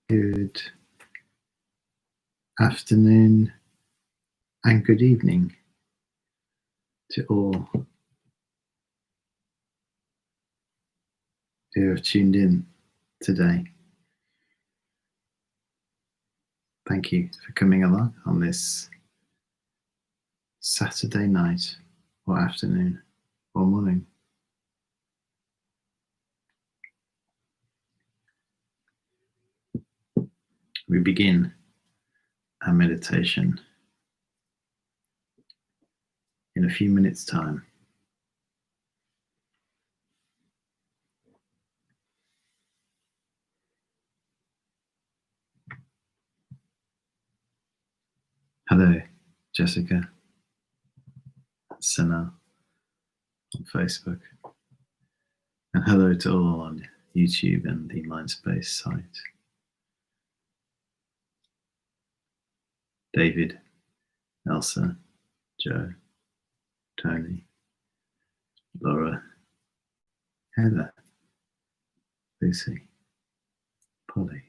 Good afternoon and good evening to all who have tuned in today. Thank you for coming along on this Saturday night or afternoon or morning. We begin our meditation in a few minutes' time. Hello, Jessica, Sana on Facebook, and hello to all on YouTube and the Mindspace site. David, Elsa, Joe, Tony, Laura, Heather, Lucy, Polly,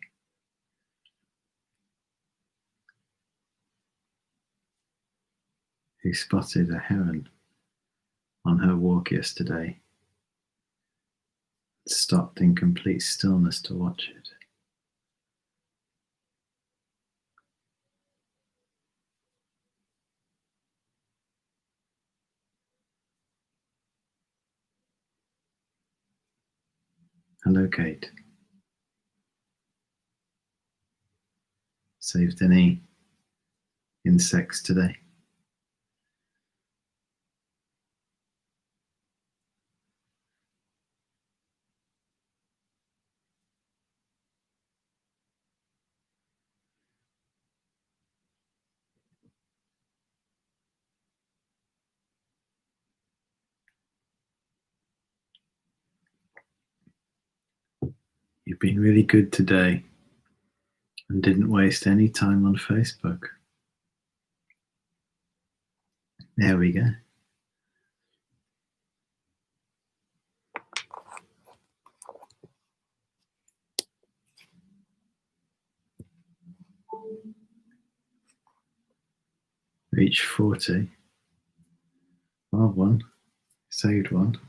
who spotted a heron on her walk yesterday, stopped in complete stillness to watch it. Hello, Kate. Saved any insects today? You've been really good today and didn't waste any time on Facebook. There we go. Reached 40. Well, one. Saved one.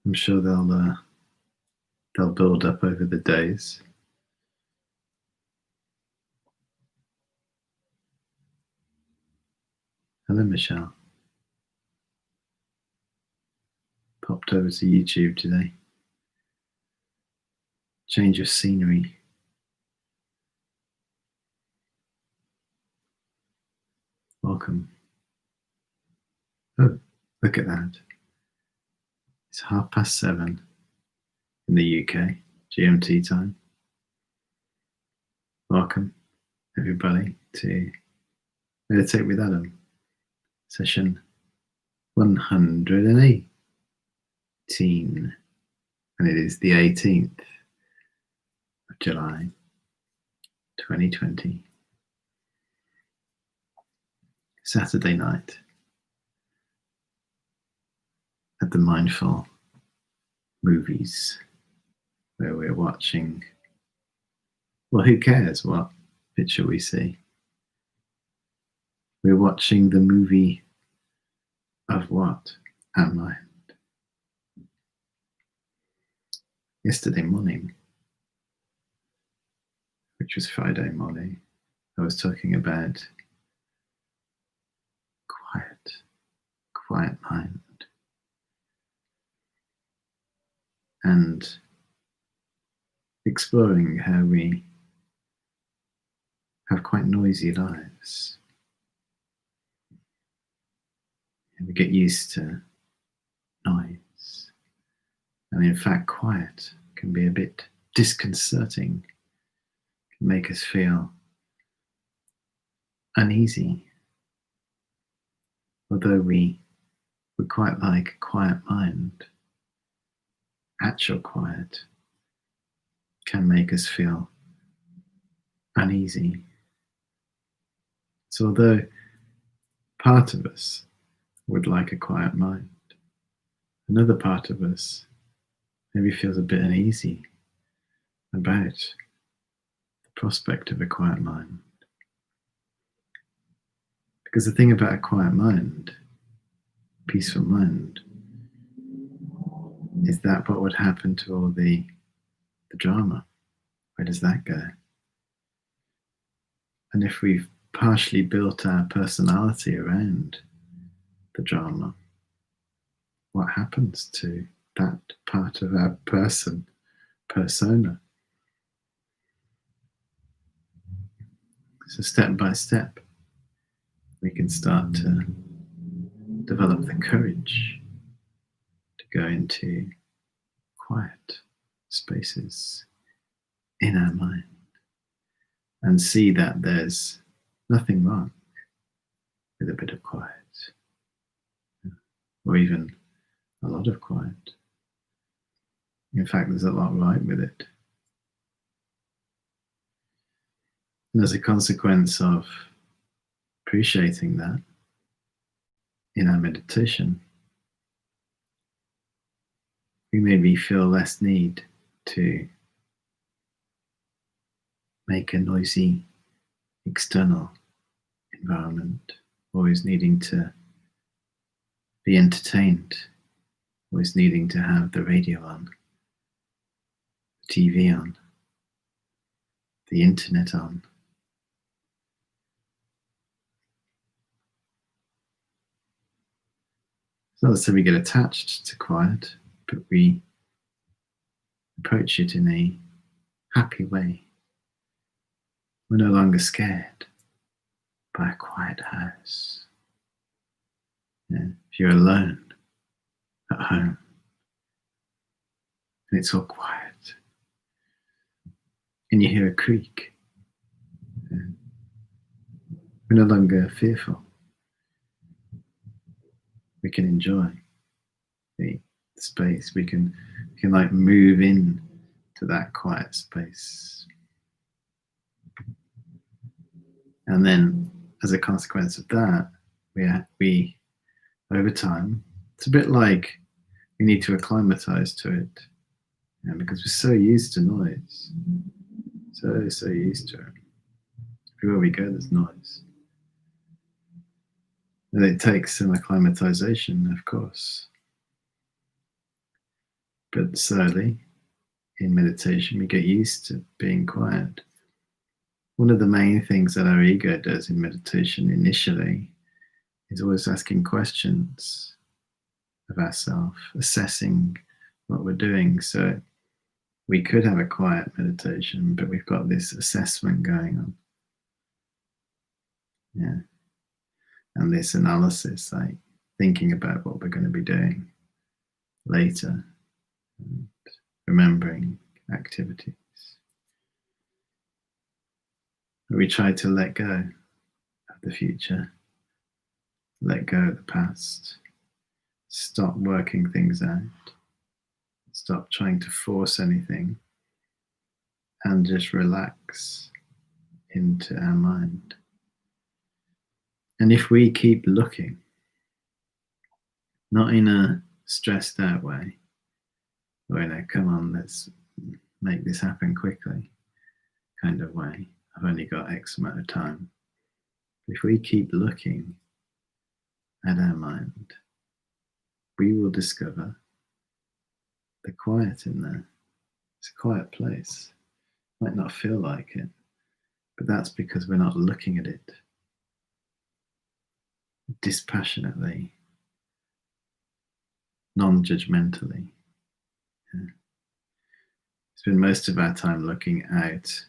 I'm sure they'll build up over the days. Hello, Michelle. Popped over to YouTube today. Change of scenery. Welcome. Oh, look at that. It's 7:30 in the UK, GMT time. Welcome, everybody, to Meditate with Adam, session 118. And it is the 18th of July, 2020. Saturday night at the Mindful Movies, where we're watching, well, who cares what picture we see? We're watching the movie of what? Our mind. Yesterday morning, which was Friday morning, I was talking about quiet mind. And exploring how we have quite noisy lives. And we get used to noise. And in fact, quiet can be a bit disconcerting, can make us feel uneasy. Although we would quite like a quiet mind, actual quiet can make us feel uneasy. So although part of us would like a quiet mind, another part of us maybe feels a bit uneasy about the prospect of a quiet mind. Because the thing about a quiet mind, peaceful mind, is that what would happen to all the drama? Where does that go? And if we've partially built our personality around the drama, what happens to that part of our persona? So step by step, we can start to develop the courage to go into quiet spaces in our mind and see that there's nothing wrong with a bit of quiet, or even a lot of quiet. In fact, there's a lot right with it. And as a consequence of appreciating that in our meditation, we maybe feel less need to make a noisy external environment, always needing to be entertained, always needing to have the radio on, the TV on, the internet on. It's not that we get attached to quiet, but we approach it in a happy way. We're no longer scared by a quiet house. If you're alone at home and it's all quiet and you hear a creak, we're no longer fearful. We can enjoy the space. We can like move in to that quiet space. And then as a consequence of that, we over time, it's a bit like we need to acclimatize to it, because we're so used to noise, so used to it. Everywhere we go, there's noise. And it takes some acclimatization, of course. But slowly, in meditation, we get used to being quiet. One of the main things that our ego does in meditation initially is always asking questions of ourselves, assessing what we're doing. So we could have a quiet meditation, but we've got this assessment going on. Yeah. And this analysis, like thinking about what we're going to be doing later, and remembering activities. We try to let go of the future, let go of the past, stop working things out, stop trying to force anything, and just relax into our mind. And if we keep looking, not in a stressed out way, or in a come on, let's make this happen quickly kind of way, I've only got X amount of time. If we keep looking at our mind, we will discover the quiet in there. It's a quiet place. Might not feel like it, but that's because we're not looking at it dispassionately, non-judgmentally. Yeah. Spend most of our time looking out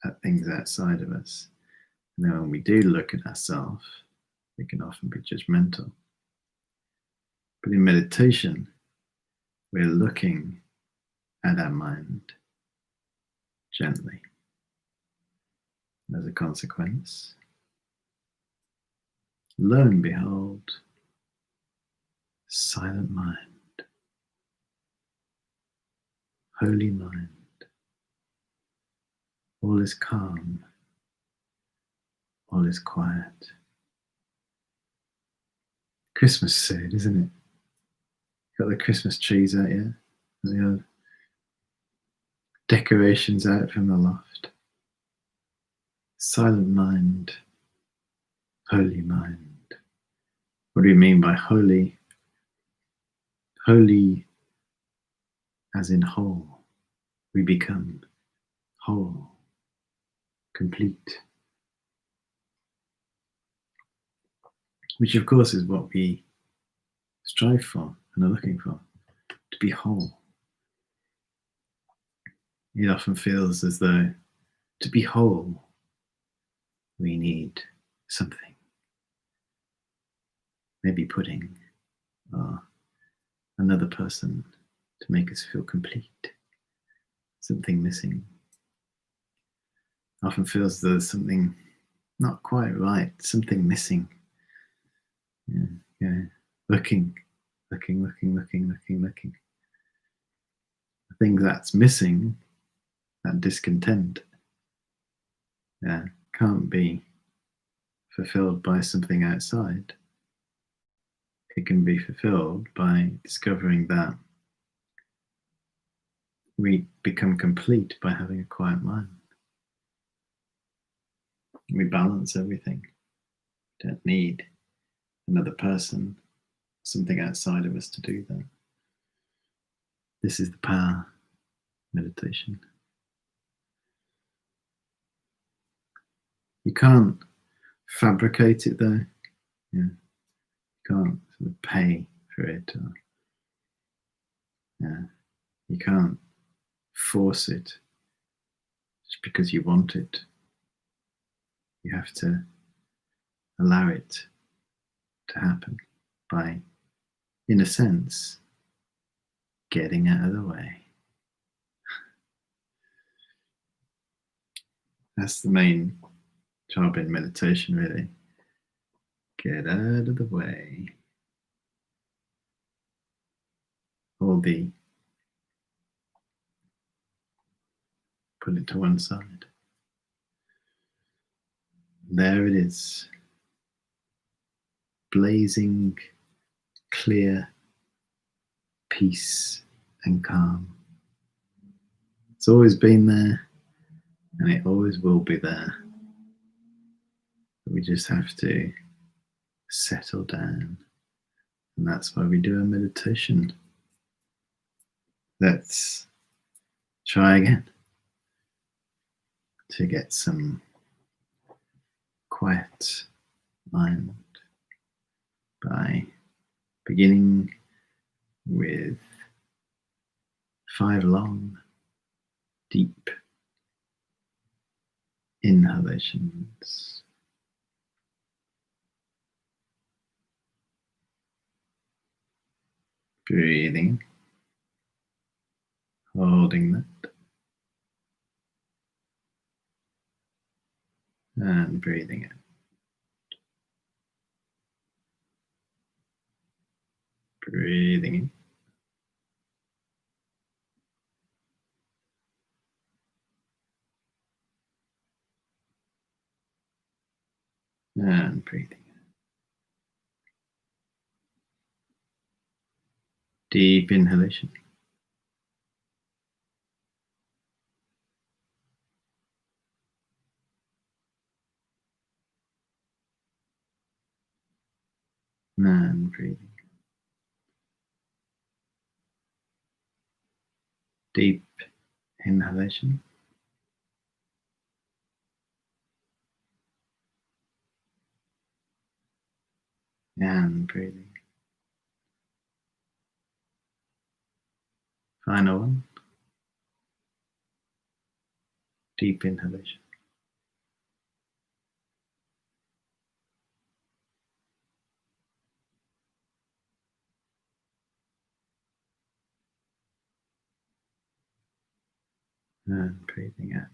at things outside of us. And then when we do look at ourselves, we can often be judgmental. But in meditation, we're looking at our mind gently. As a consequence, lo and behold, silent mind, holy mind, all is calm, all is quiet. Christmas soon, isn't it? Got the Christmas trees out here? The decorations out from the loft. Silent mind, holy mind. What do we mean by holy? Holy as in whole. We become whole, complete. Which of course is what we strive for and are looking for, to be whole. It often feels as though to be whole, we need something. Maybe pudding or another person to make us feel complete. Something missing. Often feels there's something not quite right, something missing. Yeah. Looking. The thing that's missing, that discontent, can't be fulfilled by something outside. It can be fulfilled by discovering that we become complete by having a quiet mind. We balance everything. We don't need another person, something outside of us to do that. This is the power of meditation. You can't fabricate it though. You can't sort of pay for it. You can't force it just because you want it. You have to allow it to happen by, in a sense, getting out of the way. That's the main job in meditation, really. Get out of the way. Put it to one side. There it is. Blazing, clear, peace and calm. It's always been there, and it always will be there. But we just have to settle down. And that's why we do a meditation. Let's try again to get some quiet mind by beginning with 5 long, deep inhalations. Breathing, holding that, and breathing out. Breathing in, and breathing out. Deep inhalation. And breathing. Deep inhalation. And breathing. Final one. Deep inhalation. And breathing out.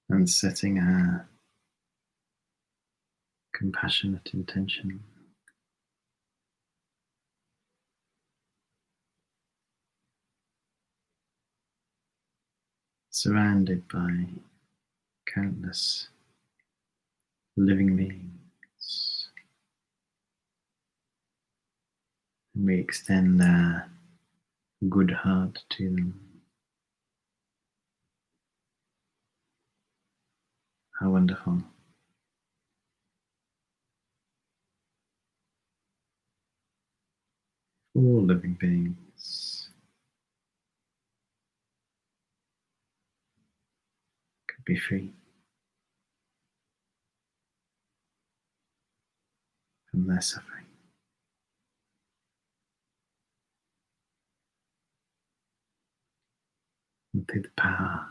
And setting a compassionate intention. Surrounded by countless living beings. And we extend our good heart to them. How wonderful. All living beings could be free from their suffering. And through the power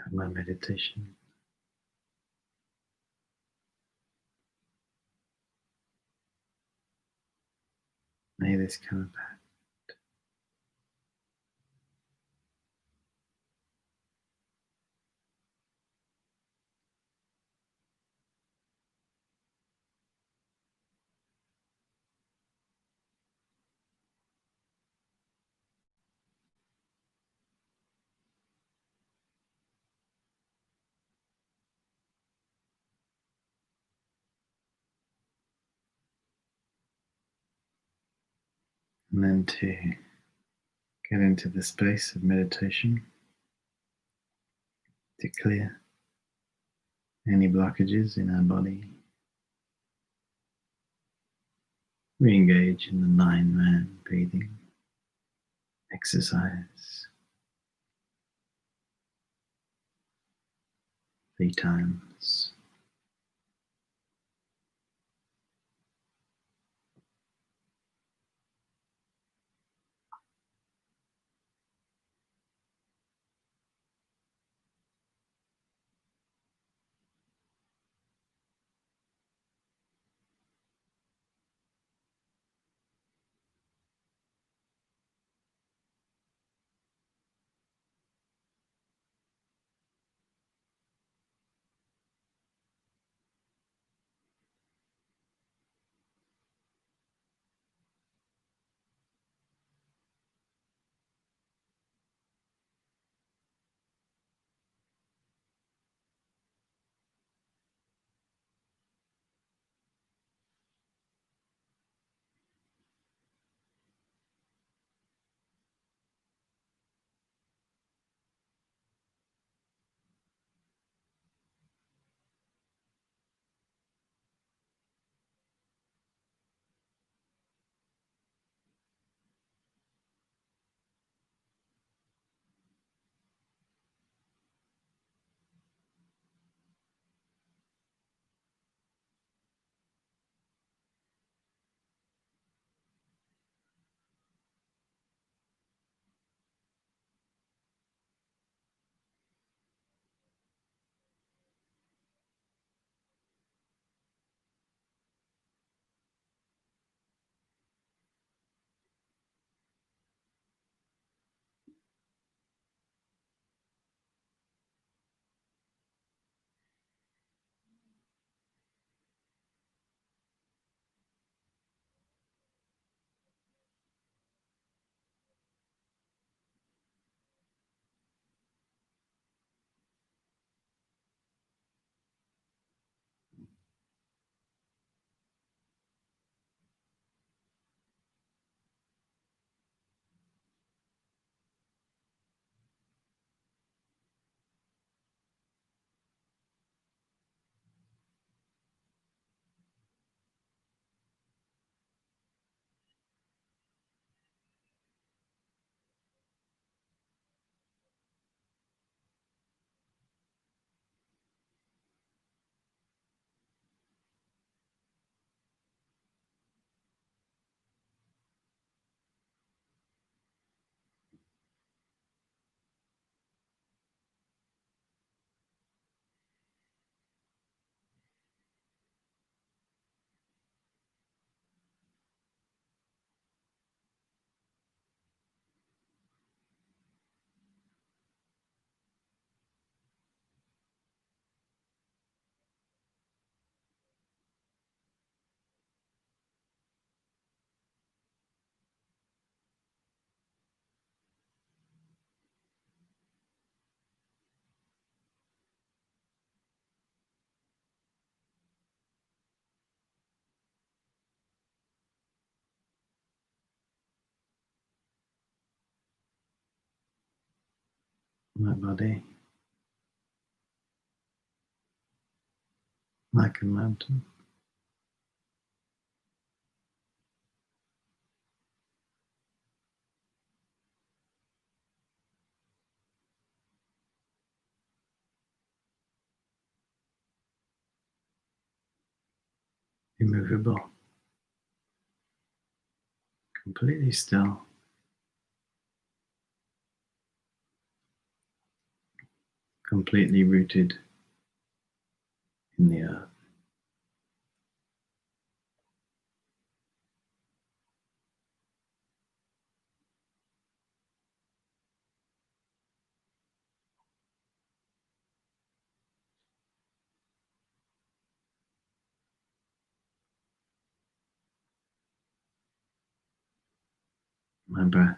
of my meditation, may this come about. And then to get into the space of meditation, to clear any blockages in our body. We engage in the 9-man breathing exercise 3 times. my body like a mountain. Immovable, completely still, completely rooted in the earth. My breath,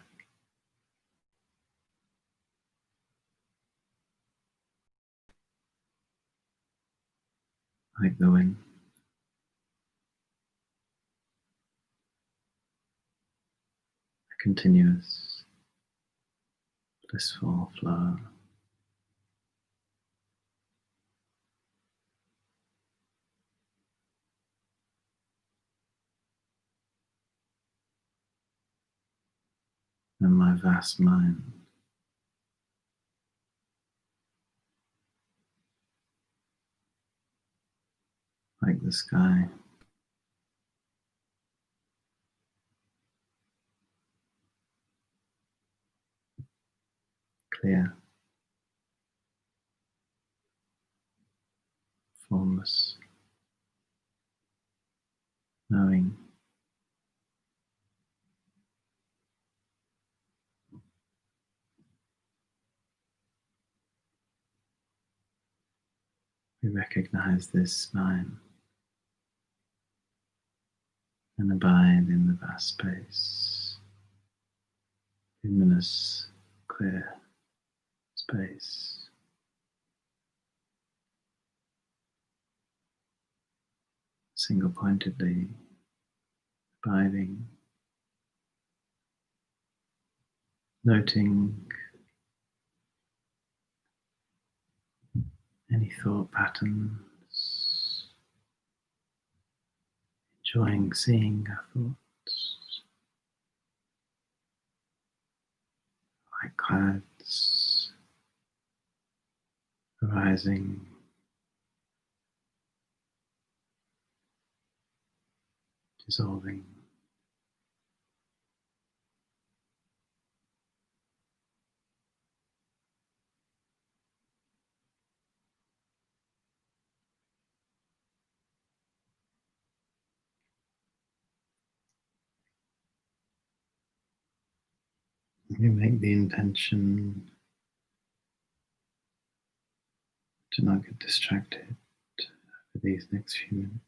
like the wind, a continuous, blissful flow. And my vast mind, like the sky, clear, formless, knowing, we recognize this mind and abide in the vast space, luminous, clear space, single pointedly abiding, noting any thought patterns, enjoying seeing our thoughts like clouds arising, dissolving. We make the intention to not get distracted for these next few minutes.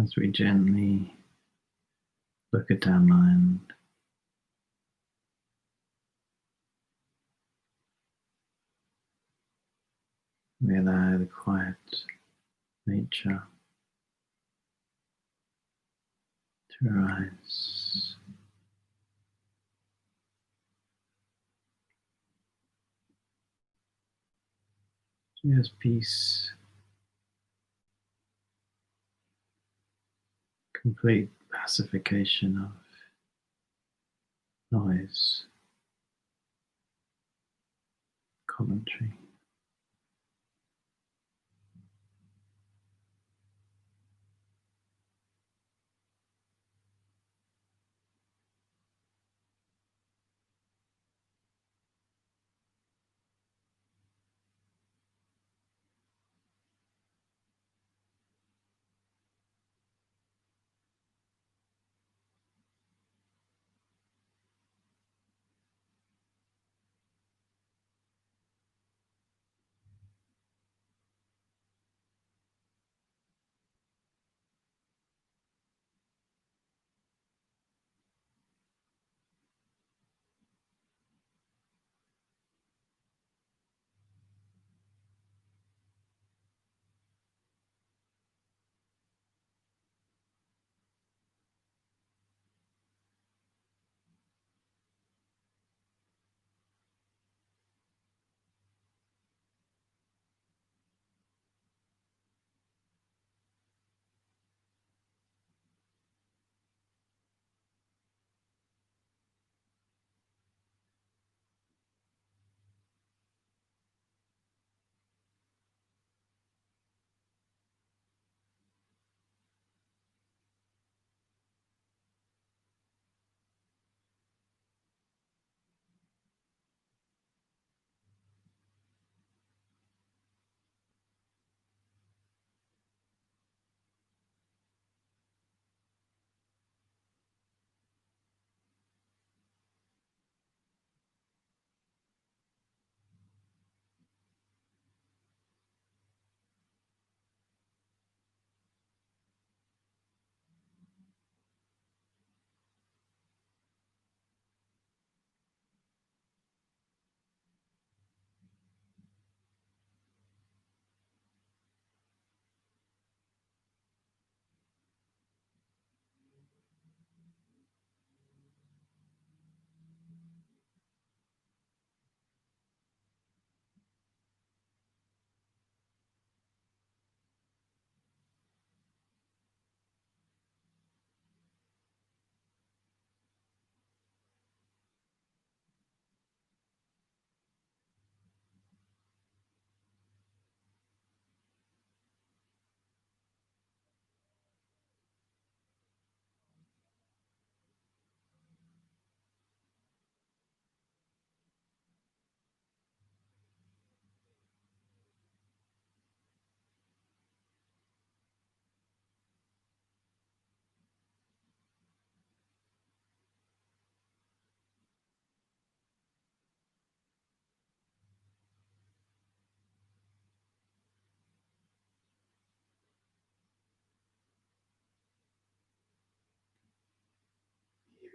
As we gently look at our mind, we allow the quiet nature to arise. Just peace, complete pacification of noise, commentary.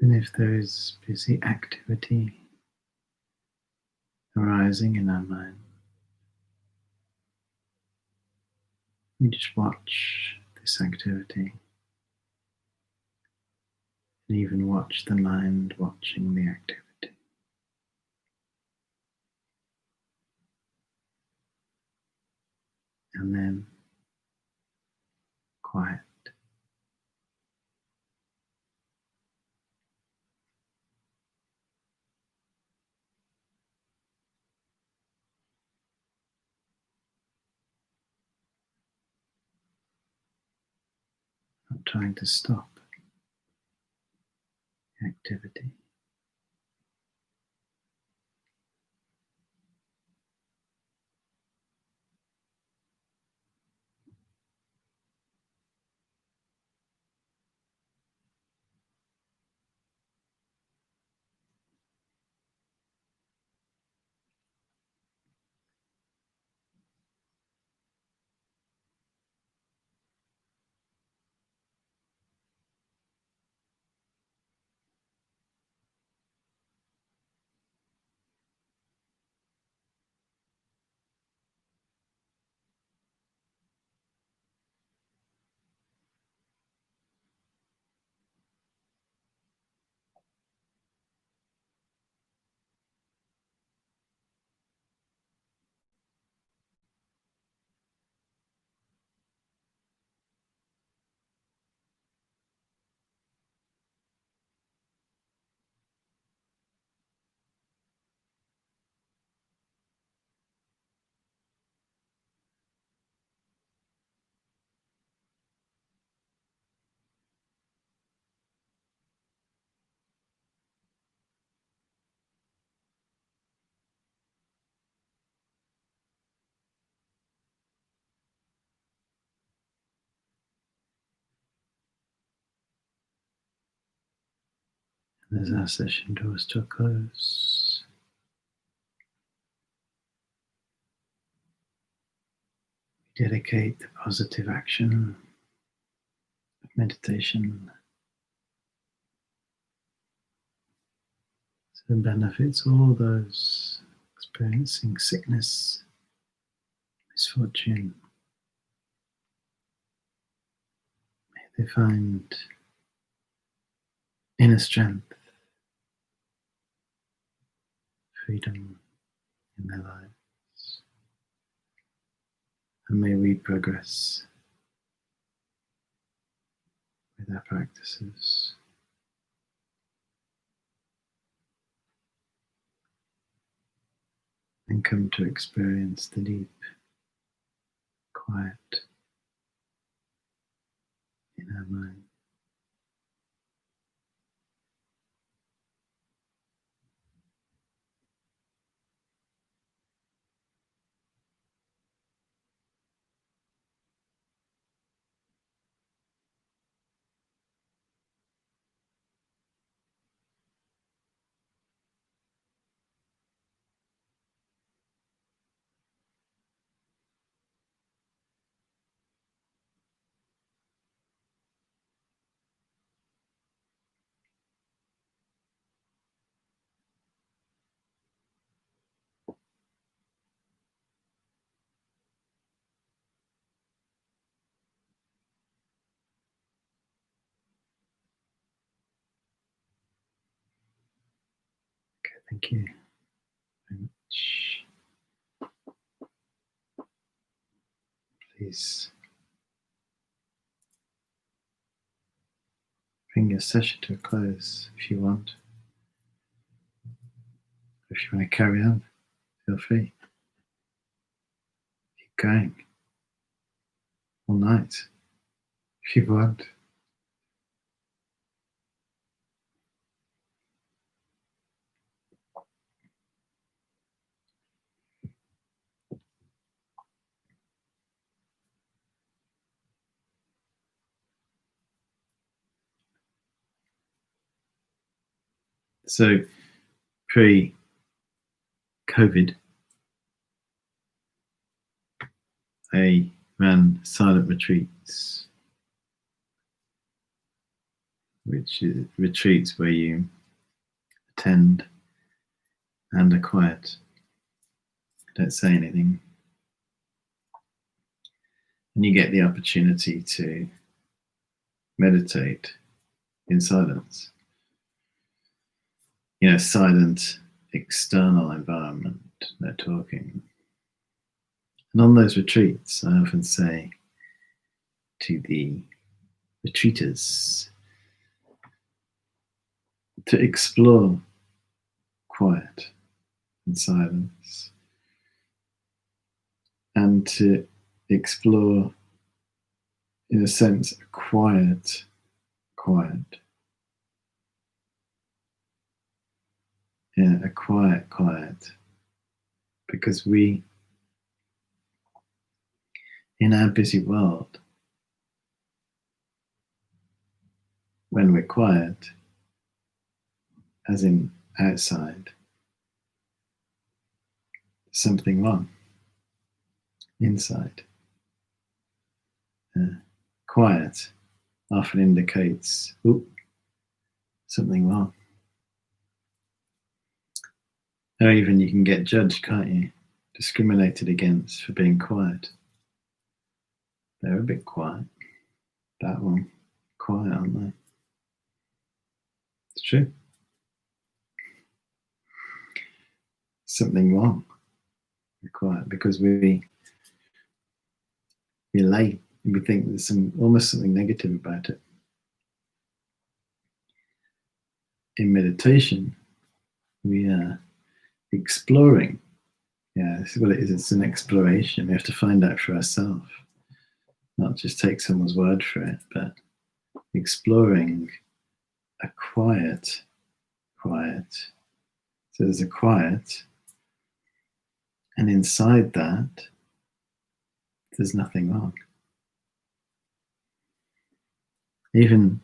Even if there is busy activity arising in our mind, we just watch this activity and even watch the mind watching the activity. And then quiet. Not trying to stop the activity. As our session draws to a close, we dedicate the positive action of meditation so it benefits all those experiencing sickness, misfortune. May they find inner strength, freedom in their lives. And may we progress with our practices. And come to experience the deep quiet in our mind. Okay, thank you very much. Please bring your session to a close if you want. If you want to carry on, feel free. Keep going all night if you want. So, pre-COVID, I ran silent retreats, which is retreats where you attend and are quiet, don't say anything, and you get the opportunity to meditate in silence. You know, silent external environment, no talking. And on those retreats, I often say to the retreaters to explore quiet and silence, and to explore, in a sense, a quiet. Yeah, a quiet. Because we, in our busy world, when we're quiet, as in outside, something wrong. Inside, quiet often indicates, something wrong. Or even you can get judged, can't you? Discriminated against for being quiet. They're a bit quiet. That one, quiet, aren't they? It's true. Something wrong. We're quiet because we relate. We think there's almost something negative about it. In meditation, we are exploring. Yeah, this is what it is. It's an exploration. We have to find out for ourselves, not just take someone's word for it, but exploring a quiet. So there's a quiet, and inside that, there's nothing wrong. Even,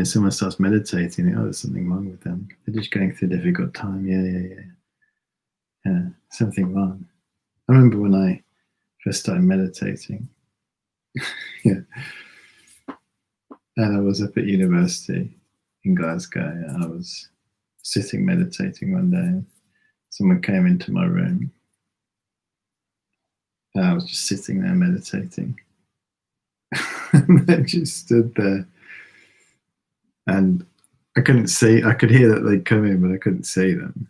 someone starts meditating, oh, there's something wrong with them. They're just going through a difficult time. Yeah, something wrong. I remember when I first started meditating, and I was up at university in Glasgow, and I was sitting meditating one day, and someone came into my room, and I was just sitting there meditating, and they just stood there, and I couldn't see. I could hear that they'd come in, but I couldn't see them.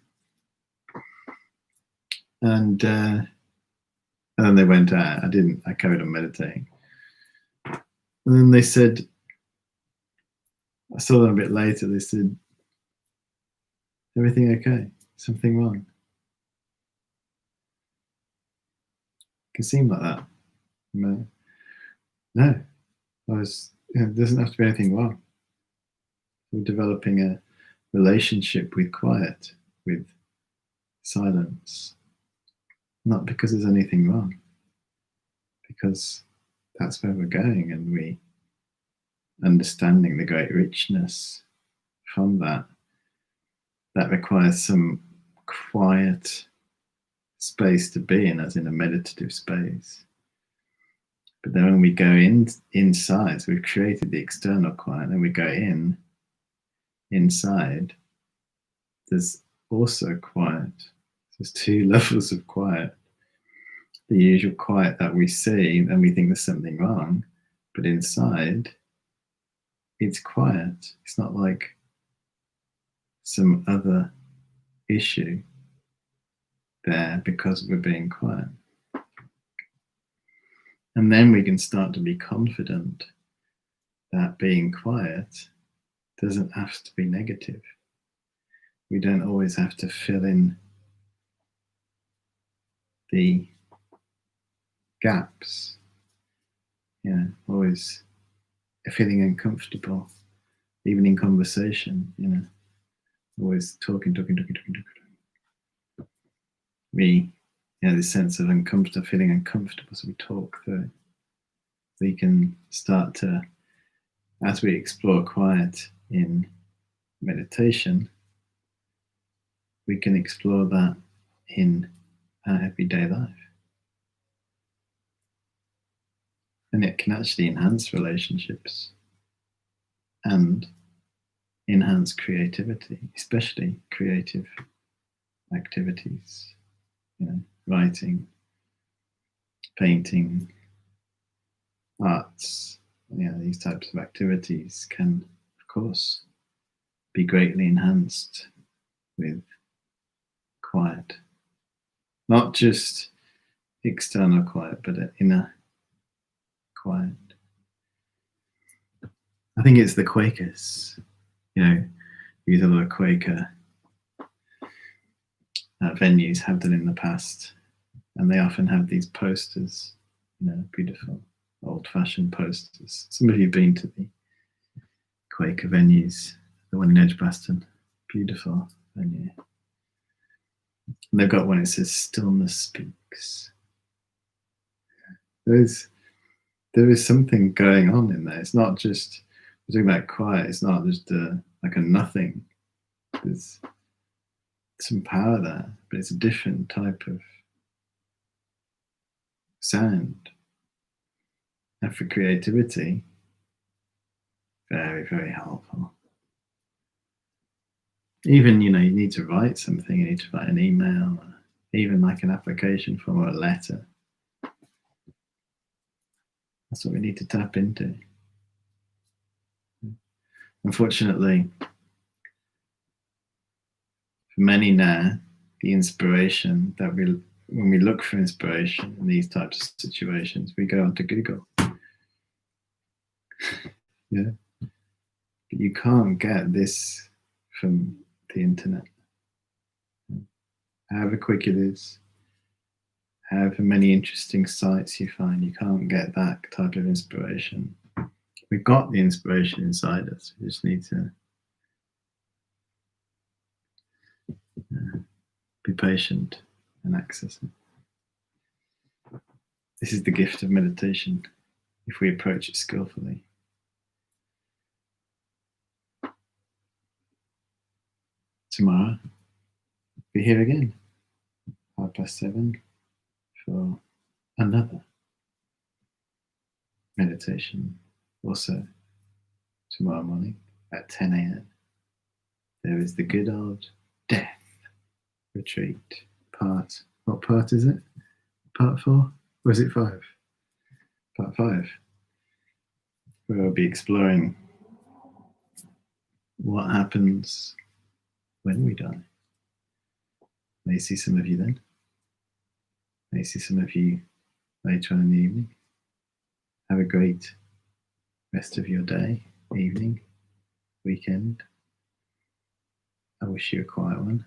And then they went out. I carried on meditating. And then they said, I saw them a bit later, they said, everything okay? Something wrong? It can seem like that. No, it doesn't have to be anything wrong. We're developing a relationship with quiet, with silence. Not because there's anything wrong, because that's where we're going, and we understanding the great richness from that requires some quiet space to be in, as in a meditative space. But then when we go inside, so we've created the external quiet, and we go inside, there's also quiet. There's two levels of quiet. The usual quiet that we see and we think there's something wrong, but inside it's quiet. It's not like some other issue there because we're being quiet. And then we can start to be confident that being quiet doesn't have to be negative. We don't always have to fill in the gaps, always feeling uncomfortable, even in conversation, always talking. We, this sense of feeling uncomfortable, so we talk through. We can start to, as we explore quiet in meditation, we can explore that in our everyday life. And it can actually enhance relationships and enhance creativity, especially creative activities, writing, painting, arts. These types of activities can, of course, be greatly enhanced with quiet. Not just external quiet, but inner quiet. I think it's the Quakers, these other Quaker venues have done in the past, and they often have these posters, beautiful old-fashioned posters. Some of you have been to the Quaker venues, the one in Edgbaston, beautiful venue. And they've got one that says "Stillness Speaks." There is something going on in there. It's not just, we're talking about quiet, it's not just like a nothing. There's some power there, but it's a different type of sound. And for creativity, very, very helpful. Even, you need to write something, you need to write an email, or even like an application form or a letter. That's what we need to tap into. Unfortunately, for many now, the inspiration that when we look for inspiration in these types of situations, we go onto Google. But you can't get this from the internet. However quick it is, however many interesting sites you find, you can't get that type of inspiration. We've got the inspiration inside us. We just need to be patient and access it. This is the gift of meditation if we approach it skillfully. tomorrow, be here again, 7:30, for another meditation. Also, tomorrow morning at 10 a.m., there is the good old death retreat. What part is it? Part 4? Or is it 5? Part 5. Where I'll be exploring what happens when we die. May see some of you then. May see some of you later on in the evening. Have a great rest of your day, evening, weekend. I wish you a quiet one.